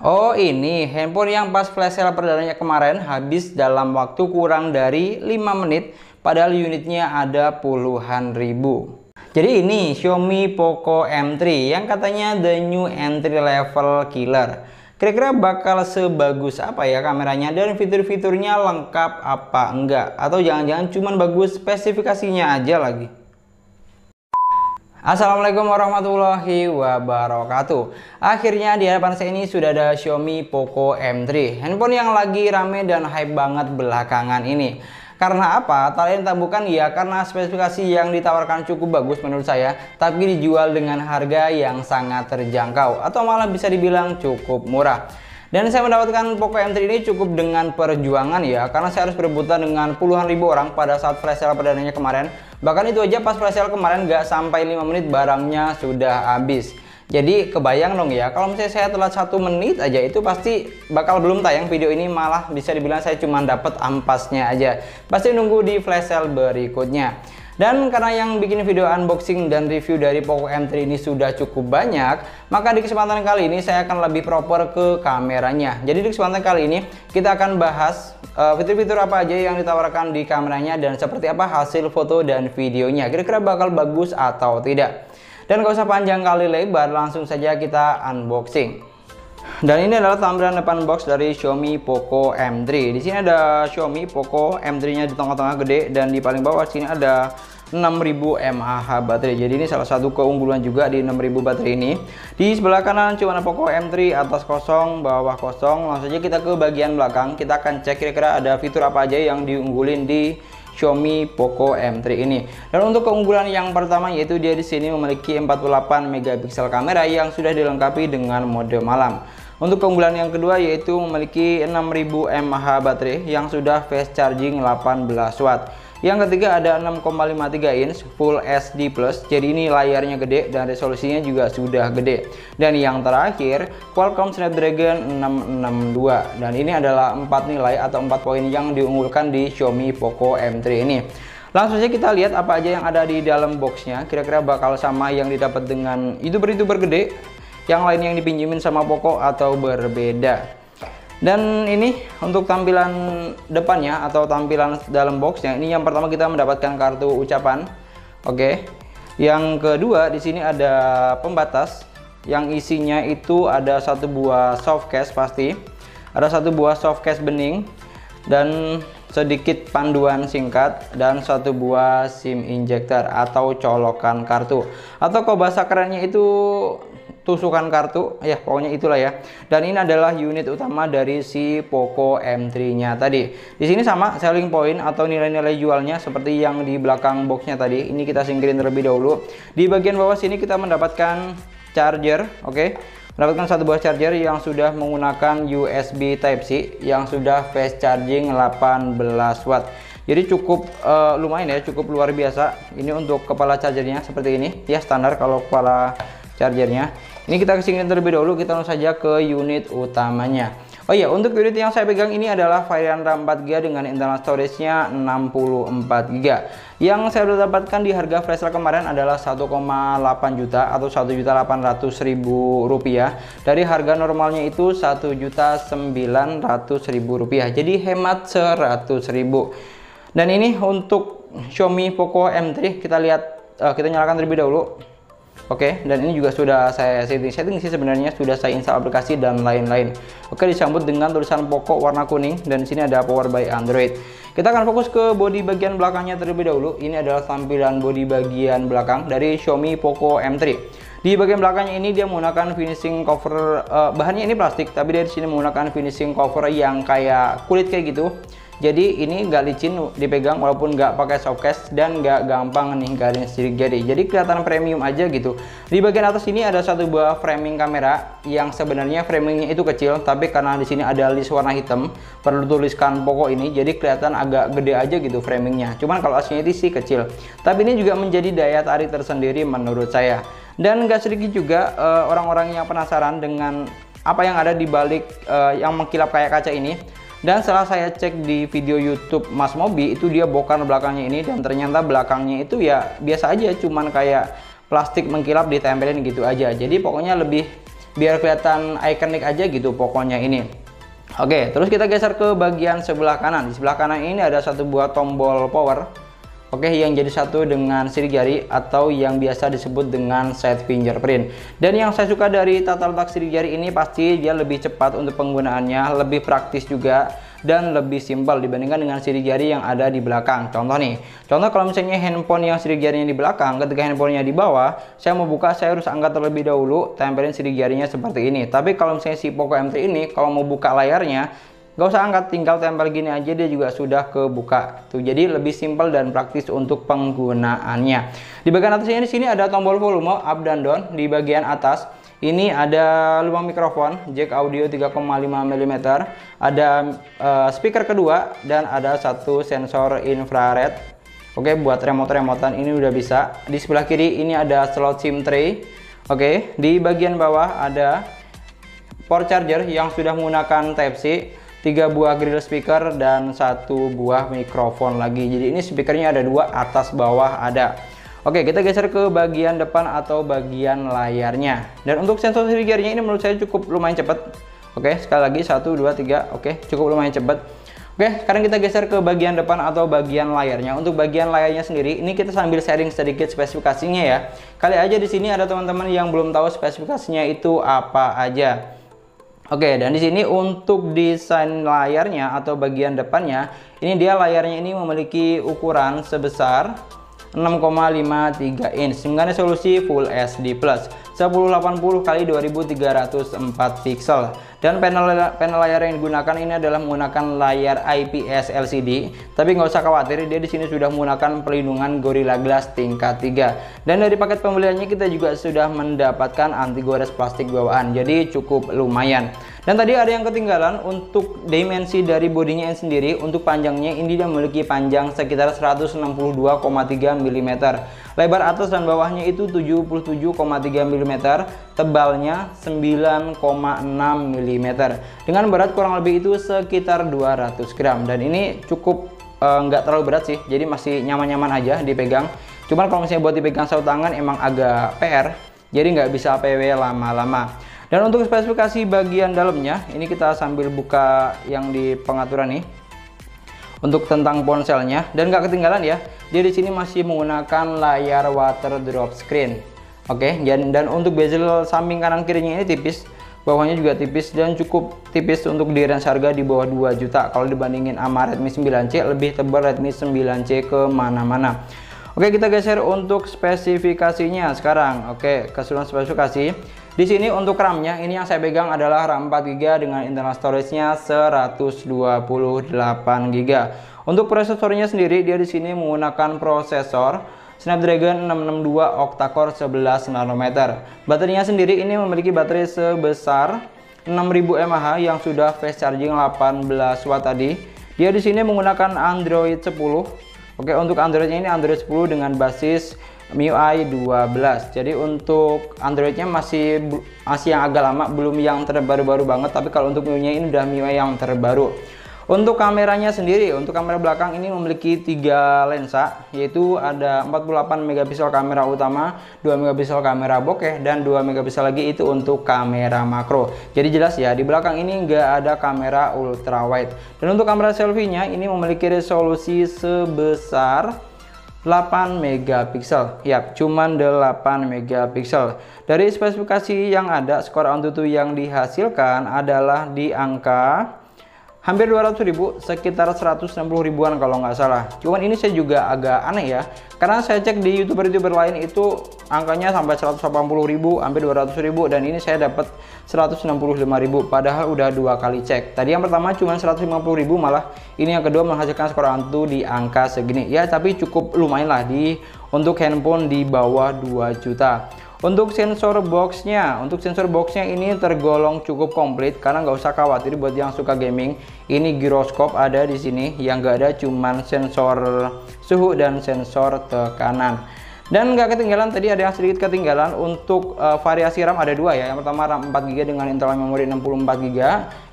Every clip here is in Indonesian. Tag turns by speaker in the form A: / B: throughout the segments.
A: Oh, ini handphone yang pas flash sale perdananya kemarin habis dalam waktu kurang dari 5 menit, padahal unitnya ada puluhan ribu. Jadi ini Xiaomi Poco M3 yang katanya the new entry level killer. Kira-kira bakal sebagus apa ya kameranya dan fitur-fiturnya lengkap apa enggak? Atau jangan-jangan cuman bagus spesifikasinya aja lagi? Assalamualaikum warahmatullahi wabarakatuh. Akhirnya di hadapan saya ini sudah ada Xiaomi Poco M3, handphone yang lagi rame dan hype banget belakangan ini. Karena apa? Tak lain tak bukan ya karena spesifikasi yang ditawarkan cukup bagus menurut saya, tapi dijual dengan harga yang sangat terjangkau atau malah bisa dibilang cukup murah. Dan saya mendapatkan Poco M3 ini cukup dengan perjuangan ya, karena saya harus berebutan dengan puluhan ribu orang pada saat flash sale perdananya kemarin. Bahkan itu aja pas flash sale kemarin gak sampai 5 menit barangnya sudah habis. Jadi kebayang dong ya, kalau misalnya saya telat 1 menit aja itu pasti bakal belum tayang video ini, malah bisa dibilang saya cuma dapat ampasnya aja. Pasti nunggu di flash sale berikutnya. Dan karena yang bikin video unboxing dan review dari Poco M3 ini sudah cukup banyak, maka di kesempatan kali ini saya akan lebih proper ke kameranya. Jadi di kesempatan kali ini kita akan bahas fitur-fitur apa aja yang ditawarkan di kameranya dan seperti apa hasil foto dan videonya. Kira-kira bakal bagus atau tidak. Dan gak usah panjang kali lebar, langsung saja kita unboxing. Dan ini adalah tampilan depan box dari Xiaomi Poco M3. Di sini ada Xiaomi Poco M3-nya di tengah-tengah gede, dan di paling bawah sini ada 6000 mAh baterai. Jadi ini salah satu keunggulan juga di 6000 baterai ini. Di sebelah kanan cuma ada Poco M3, atas kosong, bawah kosong. Langsung saja kita ke bagian belakang. Kita akan cek kira-kira ada fitur apa aja yang diunggulin di Xiaomi Poco M3 ini. Dan untuk keunggulan yang pertama yaitu dia di sini memiliki 48 megapiksel kamera yang sudah dilengkapi dengan mode malam. Untuk keunggulan yang kedua yaitu memiliki 6000 mAh baterai yang sudah fast charging 18 watt. Yang ketiga ada 6,53 inch Full HD Plus, jadi ini layarnya gede dan resolusinya juga sudah gede. Dan yang terakhir Qualcomm Snapdragon 662, dan ini adalah 4 nilai atau 4 poin yang diunggulkan di Xiaomi Poco M3 ini. Langsung saja kita lihat apa aja yang ada di dalam boxnya. Kira-kira bakal sama yang didapat dengan YouTuber-YouTuber gede yang lain yang dipinjemin sama Poco atau berbeda. Dan ini untuk tampilan depannya atau tampilan dalam boxnya. Ini yang pertama kita mendapatkan kartu ucapan. Oke. Yang kedua di sini ada pembatas yang isinya itu ada satu buah soft case pasti. Ada satu buah soft case bening dan sedikit panduan singkat dan satu buah SIM injector atau colokan kartu. Atau kalau bahasa kerennya itu tusukan kartu ya, pokoknya itulah ya. Dan ini adalah unit utama dari si Poco M3-nya tadi. Di sini sama selling point atau nilai-nilai jualnya seperti yang di belakang boxnya tadi. Ini kita singkirin terlebih dahulu. Di bagian bawah sini kita mendapatkan charger, oke. Mendapatkan satu buah charger yang sudah menggunakan USB Type-C yang sudah fast charging 18 watt. Jadi cukup lumayan ya, cukup luar biasa. Ini untuk kepala chargernya seperti ini ya, standar kalau kepala chargernya. Ini kita kesingkirin terlebih dahulu, kita langsung saja ke unit utamanya. Oh iya, untuk unit yang saya pegang ini adalah varian RAM 4GB dengan internal storage-nya 64GB. Yang saya sudah dapatkan di harga flash sale kemarin adalah 1,8 juta atau 1.800.000 rupiah. Dari harga normalnya itu 1.900.000 rupiah. Jadi hemat 100.000. Dan ini untuk Xiaomi Poco M3, kita lihat, kita nyalakan terlebih dahulu. Oke, dan ini juga sudah saya setting sih sebenarnya, sudah saya install aplikasi dan lain-lain. Oke, disambut dengan tulisan Poco warna kuning, dan di sini ada Power by Android. Kita akan fokus ke bodi bagian belakangnya terlebih dahulu. Ini adalah tampilan bodi bagian belakang dari Xiaomi Poco M3. Di bagian belakangnya ini dia menggunakan finishing cover, bahannya ini plastik, tapi dia di sini menggunakan finishing cover yang kayak kulit kayak gitu. Jadi ini nggak licin dipegang walaupun nggak pakai soft case dan nggak gampang ninggalin sidik jari. Jadi kelihatan premium aja gitu. Di bagian atas ini ada satu buah framing kamera yang sebenarnya framingnya itu kecil, tapi karena di sini ada list warna hitam perlu tuliskan Poco ini, jadi kelihatan agak gede aja gitu framingnya. Cuman kalau aslinya itu sih kecil. Tapi ini juga menjadi daya tarik tersendiri menurut saya. Dan nggak sedikit juga orang-orang yang penasaran dengan apa yang ada di balik yang mengkilap kayak kaca ini. Dan setelah saya cek di video YouTube Mas Mobi, itu dia bongkar belakangnya ini, dan ternyata belakangnya itu ya biasa aja, cuman kayak plastik mengkilap ditempelin gitu aja. Jadi pokoknya lebih biar kelihatan ikonik aja gitu pokoknya ini. Oke, terus kita geser ke bagian sebelah kanan. Di sebelah kanan ini ada satu buah tombol power. Oke, yang jadi satu dengan sidik jari atau yang biasa disebut dengan side fingerprint. Dan yang saya suka dari tata letak sidik jari ini pasti dia lebih cepat untuk penggunaannya, lebih praktis juga, dan lebih simpel dibandingkan dengan sidik jari yang ada di belakang. Contoh nih, contoh kalau misalnya handphone yang sidik jarinya di belakang, ketika handphonenya di bawah, saya mau buka, saya harus angkat terlebih dahulu, tempelin sidik jarinya seperti ini. Tapi kalau misalnya si Poco M3 ini, kalau mau buka layarnya, gak usah angkat, tinggal tempel gini aja dia juga sudah kebuka tuh. Jadi lebih simpel dan praktis untuk penggunaannya. Di bagian atasnya di sini ada tombol volume up dan down. Di bagian atas ini ada lubang mikrofon, jack audio 3,5 mm, ada speaker kedua, dan ada satu sensor infrared. Oke, buat remote-remotan ini udah bisa. Di sebelah kiri ini ada slot SIM tray. Oke, di bagian bawah ada port charger yang sudah menggunakan Type-C, 3 buah grill speaker, dan 1 buah mikrofon lagi. Jadi ini speakernya ada 2, atas bawah ada. Oke, kita geser ke bagian depan atau bagian layarnya. Dan untuk sensor sidik jarinya ini menurut saya cukup lumayan cepat. Oke, sekali lagi 1, 2, 3. Oke, cukup lumayan cepat. Oke, sekarang kita geser ke bagian depan atau bagian layarnya. Untuk bagian layarnya sendiri, ini kita sambil sharing sedikit spesifikasinya ya. Kali aja di sini ada teman-teman yang belum tahu spesifikasinya itu apa aja. Oke, dan di sini untuk desain layarnya atau bagian depannya, ini dia layarnya ini memiliki ukuran sebesar 6,53 inch dengan resolusi Full HD Plus 1080 x 2304 pixel. Dan panel layar yang digunakan ini adalah menggunakan layar IPS LCD. Tapi nggak usah khawatir, dia di sini sudah menggunakan pelindungan Gorilla Glass tingkat 3. Dan dari paket pembeliannya kita juga sudah mendapatkan anti gores plastik bawaan. Jadi cukup lumayan. Dan tadi ada yang ketinggalan untuk dimensi dari bodinya sendiri. Untuk panjangnya ini dia memiliki panjang sekitar 162,3 mm. Lebar atas dan bawahnya itu 77,3 mm. Tebalnya 9,6 mm. Dengan berat kurang lebih itu sekitar 200 gram. Dan ini cukup nggak terlalu berat sih. Jadi masih nyaman-nyaman aja dipegang. Cuman kalau misalnya buat dipegang satu tangan emang agak PR. Jadi nggak bisa PW lama-lama. Dan untuk spesifikasi bagian dalamnya, ini kita sambil buka yang di pengaturan nih. Untuk tentang ponselnya, dan nggak ketinggalan ya, dia di sini masih menggunakan layar water drop screen. Oke, dan untuk bezel samping kanan kirinya ini tipis, bawahnya juga tipis, dan cukup tipis untuk di range harga di bawah 2 juta. Kalau dibandingin sama Redmi 9C, lebih tebal Redmi 9C kemana-mana. Oke, kita geser untuk spesifikasinya sekarang. Oke, keseluruhan spesifikasi. Di sini untuk RAM-nya, ini yang saya pegang adalah RAM 4GB dengan internal storage-nya 128GB. Untuk prosesornya sendiri, dia di sini menggunakan prosesor Snapdragon 662 octa-core 11 nanometer. Baterainya sendiri ini memiliki baterai sebesar 6000 mAh yang sudah fast charging 18 watt tadi. Dia di sini menggunakan Android 10. Oke, untuk Androidnya ini Android 10 dengan basis MIUI 12. Jadi untuk Androidnya masih yang agak lama, belum yang terbaru-baru banget. Tapi kalau untuk MIUI-nya ini udah MIUI yang terbaru. Untuk kameranya sendiri, untuk kamera belakang ini memiliki 3 lensa, yaitu ada 48 megapiksel kamera utama, 2 megapiksel kamera bokeh, dan 2 megapiksel lagi itu untuk kamera makro. Jadi jelas ya, di belakang ini nggak ada kamera ultra wide. Dan untuk kamera selfie-nya ini memiliki resolusi sebesar 8 megapiksel. Yap, cuman 8 megapiksel. Dari spesifikasi yang ada, skor AnTuTu yang dihasilkan adalah di angka hampir 200.000, sekitar 160 ribuan kalau nggak salah. Cuman ini saya juga agak aneh ya, karena saya cek di youtuber-youtuber lain itu angkanya sampai 180.000, hampir 200.000, dan ini saya dapat 165.000, padahal udah 2 kali cek. Tadi yang pertama cuma 150.000, malah ini yang kedua menghasilkan skor AnTuTu di angka segini. Ya, tapi cukup lumayan lah untuk handphone di bawah 2 juta. Untuk sensor boxnya ini tergolong cukup komplit, karena nggak usah khawatir buat yang suka gaming. Ini giroskop ada di sini, yang nggak ada cuman sensor suhu dan sensor tekanan. Dan nggak ketinggalan, tadi ada yang sedikit ketinggalan untuk variasi RAM ada 2 ya. Yang pertama RAM 4GB dengan internal memori 64GB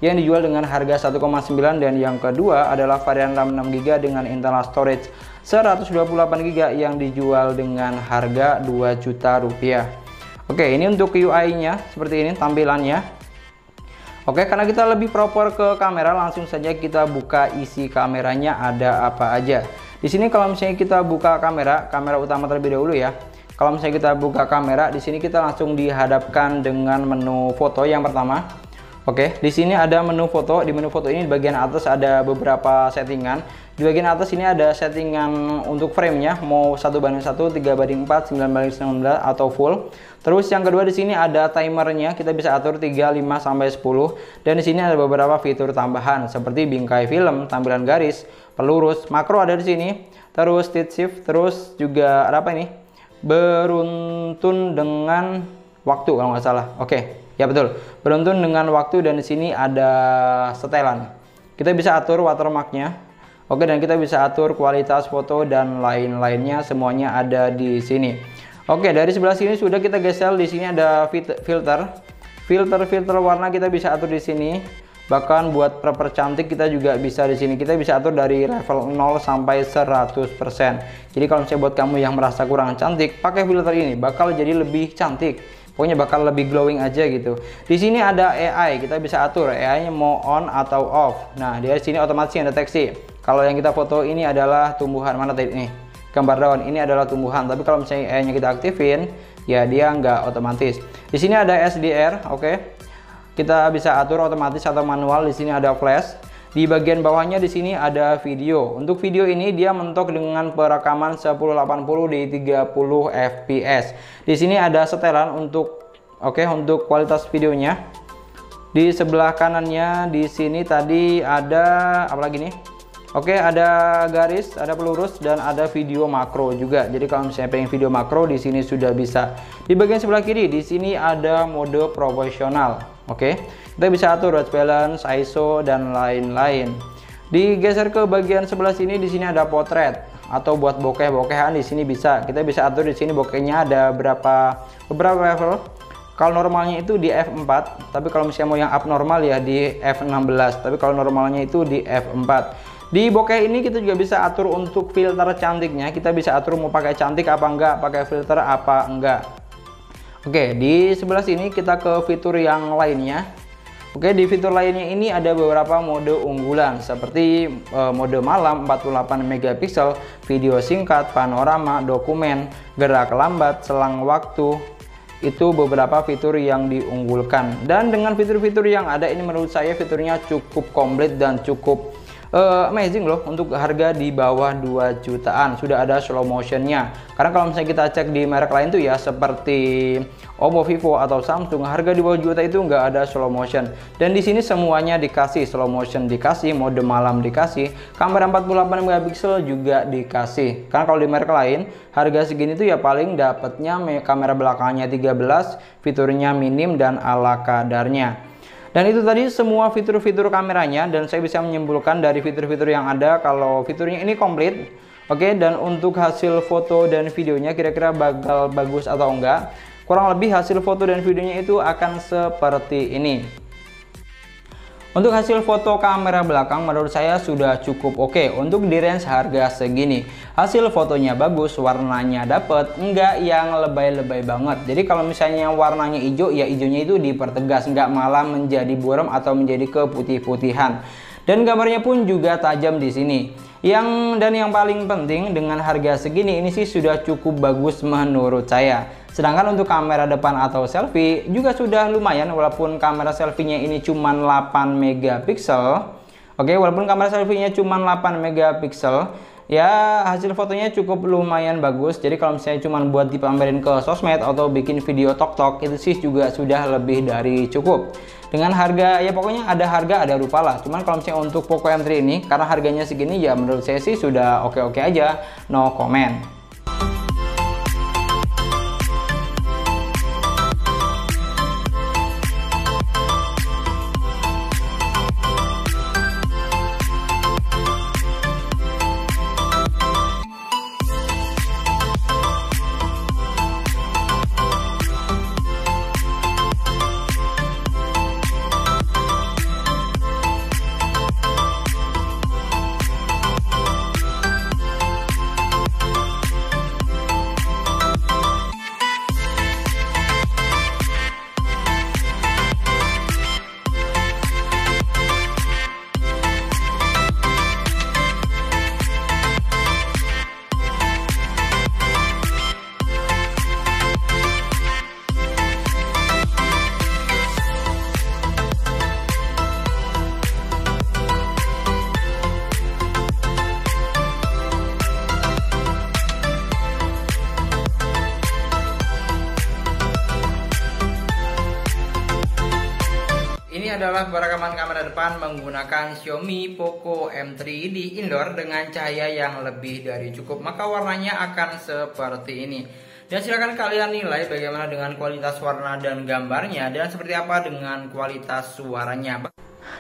A: yang dijual dengan harga 1,9, dan yang kedua adalah varian RAM 6GB dengan internal storage 128GB yang dijual dengan harga 2 juta rupiah. Oke, ini untuk UI-nya seperti ini tampilannya. Oke, karena kita lebih proper ke kamera, langsung saja kita buka isi kameranya ada apa aja. Di sini kalau misalnya kita buka kamera utama terlebih dahulu ya. Kalau misalnya kita buka kamera, di sini kita langsung dihadapkan dengan menu foto yang pertama. Oke, di sini ada menu foto. Di menu foto ini di bagian atas ada beberapa settingan. Di bagian atas ini ada settingan untuk frame-nya, mau 1:1, 3:4, 9:19 atau full. Terus yang kedua di sini ada timernya, kita bisa atur 3, 5 sampai 10. Dan di sini ada beberapa fitur tambahan seperti bingkai film, tampilan garis, pelurus, makro ada di sini. Terus state shift, terus juga ada apa ini? Beruntun dengan waktu kalau nggak salah. Oke. Ya betul, beruntun dengan waktu, dan di sini ada setelan. Kita bisa atur watermarknya. Oke, dan kita bisa atur kualitas foto dan lain-lainnya, semuanya ada di sini. Oke, dari sebelah sini sudah kita geser. Di sini ada filter warna, kita bisa atur di sini. Bahkan buat cantik kita juga bisa di sini. Kita bisa atur dari level 0 sampai 100%. Jadi kalau misalnya buat kamu yang merasa kurang cantik, pakai filter ini bakal jadi lebih cantik. Pokoknya bakal lebih glowing aja gitu. Di sini ada AI, kita bisa atur AI-nya mau on atau off. Nah, di sini otomatis yang deteksi. Kalau yang kita foto ini adalah tumbuhan, mana tadi nih? Gambar daun ini adalah tumbuhan. Tapi kalau misalnya AI-nya kita aktifin, ya dia nggak otomatis. Di sini ada SDR, oke. Kita bisa atur otomatis atau manual. Di sini ada flash. Di bagian bawahnya di sini ada video. Untuk video ini dia mentok dengan perekaman 1080 di 30 fps. Di sini ada setelan untuk untuk kualitas videonya. Di sebelah kanannya di sini tadi ada apa lagi nih? Oke, ada garis, ada pelurus, dan ada video makro juga. Jadi kalau misalnya pengen video makro di sini sudah bisa. Di bagian sebelah kiri di sini ada mode profesional. Oke, kita bisa atur white balance, ISO, dan lain-lain. Digeser ke bagian sebelah sini, di sini ada potret atau buat bokeh-bokehan di sini bisa. Kita bisa atur di sini bokehnya ada beberapa level. Kalau normalnya itu di F4, tapi kalau misalnya mau yang abnormal ya di F16. Tapi kalau normalnya itu di F4. Di bokeh ini kita juga bisa atur untuk filter cantiknya. Kita bisa atur mau pakai cantik apa enggak, pakai filter apa enggak. Oke, di sebelah sini kita ke fitur yang lainnya. Oke, di fitur lainnya ini ada beberapa mode unggulan seperti mode malam 48 megapiksel, video singkat, panorama, dokumen, gerak lambat, selang waktu. Itu beberapa fitur yang diunggulkan. Dan dengan fitur-fitur yang ada ini menurut saya fiturnya cukup komplit dan cukup amazing loh. Untuk harga di bawah 2 jutaan sudah ada slow motionnya. Karena kalau misalnya kita cek di merek lain tuh ya seperti Oppo, Vivo, atau Samsung, harga di bawah juta itu nggak ada slow motion. Dan di sini semuanya dikasih slow motion, dikasih mode malam, dikasih kamera 48 megapiksel juga dikasih. Karena kalau di merek lain harga segini tuh ya paling dapatnya kamera belakangnya 13, fiturnya minim dan ala kadarnya. Dan itu tadi semua fitur-fitur kameranya, dan saya bisa menyimpulkan dari fitur-fitur yang ada kalau fiturnya ini komplit. Oke, dan untuk hasil foto dan videonya kira-kira bakal bagus atau enggak, kurang lebih hasil foto dan videonya itu akan seperti ini. Untuk hasil foto kamera belakang menurut saya sudah cukup oke untuk di range harga segini. Hasil fotonya bagus, warnanya dapet, enggak yang lebay-lebay banget. Jadi kalau misalnya warnanya hijau, ya hijaunya itu dipertegas, enggak malah menjadi buram atau menjadi keputih-putihan. Dan gambarnya pun juga tajam di sini. Dan yang paling penting dengan harga segini ini sih sudah cukup bagus menurut saya. Sedangkan untuk kamera depan atau selfie juga sudah lumayan, walaupun kamera selfie-nya ini cuma 8 megapiksel. Oke, walaupun kamera selfie-nya cuma 8 megapiksel, ya hasil fotonya cukup lumayan bagus. Jadi kalau misalnya cuma buat dipamerin ke sosmed atau bikin video tok-tok, itu sih juga sudah lebih dari cukup. Dengan harga, ya pokoknya ada harga ada rupa lah. Cuman kalau misalnya untuk Poco M3 ini, karena harganya segini ya menurut saya sih sudah oke-oke aja, no comment. adalah perekaman kamera depan menggunakan Xiaomi Poco M3 di indoor dengan cahaya yang lebih dari cukup, maka warnanya akan seperti ini. Dan silakan kalian nilai bagaimana dengan kualitas warna dan gambarnya, dan seperti apa dengan kualitas suaranya.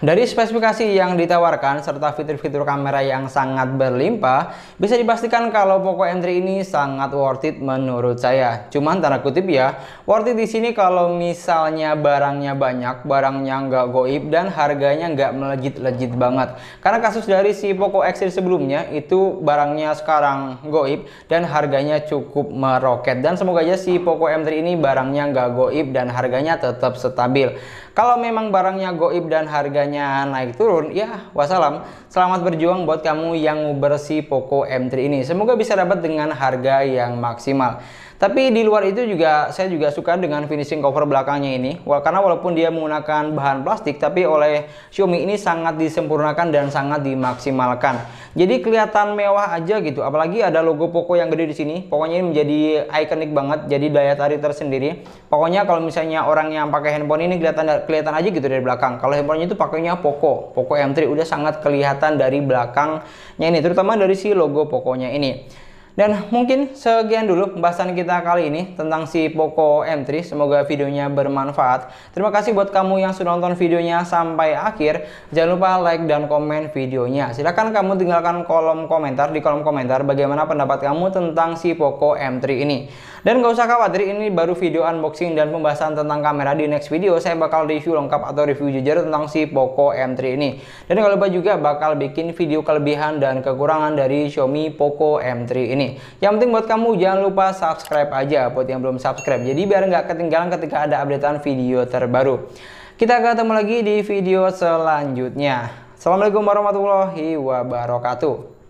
A: Dari spesifikasi yang ditawarkan serta fitur-fitur kamera yang sangat berlimpah, bisa dipastikan kalau Poco M3 ini sangat worth it menurut saya. Cuman tanda kutip ya, worth it di sini kalau misalnya barangnya banyak, barangnya nggak goib, dan harganya nggak melejit-lejit banget. Karena kasus dari si Poco X sebelumnya itu barangnya sekarang goib dan harganya cukup meroket. Dan semoga aja si Poco M3 ini barangnya nggak goib dan harganya tetap stabil. Kalau memang barangnya goib dan harganya naik turun, ya wassalam. Selamat berjuang buat kamu yang nguber si Poco M3 ini. Semoga bisa dapat dengan harga yang maksimal. Tapi di luar itu juga saya juga suka dengan finishing cover belakangnya ini. Karena walaupun dia menggunakan bahan plastik, tapi oleh Xiaomi ini sangat disempurnakan dan sangat dimaksimalkan. Jadi kelihatan mewah aja gitu. Apalagi ada logo Poco yang gede di sini. Pokoknya ini menjadi ikonik banget. Jadi daya tarik tersendiri. Pokoknya kalau misalnya orang yang pakai handphone ini kelihatan aja gitu dari belakang. Kalau handphonenya itu pakainya Poco M3, udah sangat kelihatan dari belakangnya ini, terutama dari si logo Poconya ini. Dan mungkin sekian dulu pembahasan kita kali ini tentang si Poco M3. Semoga videonya bermanfaat. Terima kasih buat kamu yang sudah nonton videonya sampai akhir. Jangan lupa like dan komen videonya. Silahkan kamu tinggalkan kolom komentar di kolom komentar bagaimana pendapat kamu tentang si Poco M3 ini. Dan gak usah khawatir, ini baru video unboxing dan pembahasan tentang kamera. Di next video saya bakal review lengkap atau review jujur tentang si Poco M3 ini. Dan jangan lupa juga bakal bikin video kelebihan dan kekurangan dari Xiaomi Poco M3 ini. Yang penting buat kamu jangan lupa subscribe aja buat yang belum subscribe. Jadi biar nggak ketinggalan ketika ada updatean video terbaru. Kita ketemu lagi di video selanjutnya. Assalamualaikum warahmatullahi wabarakatuh.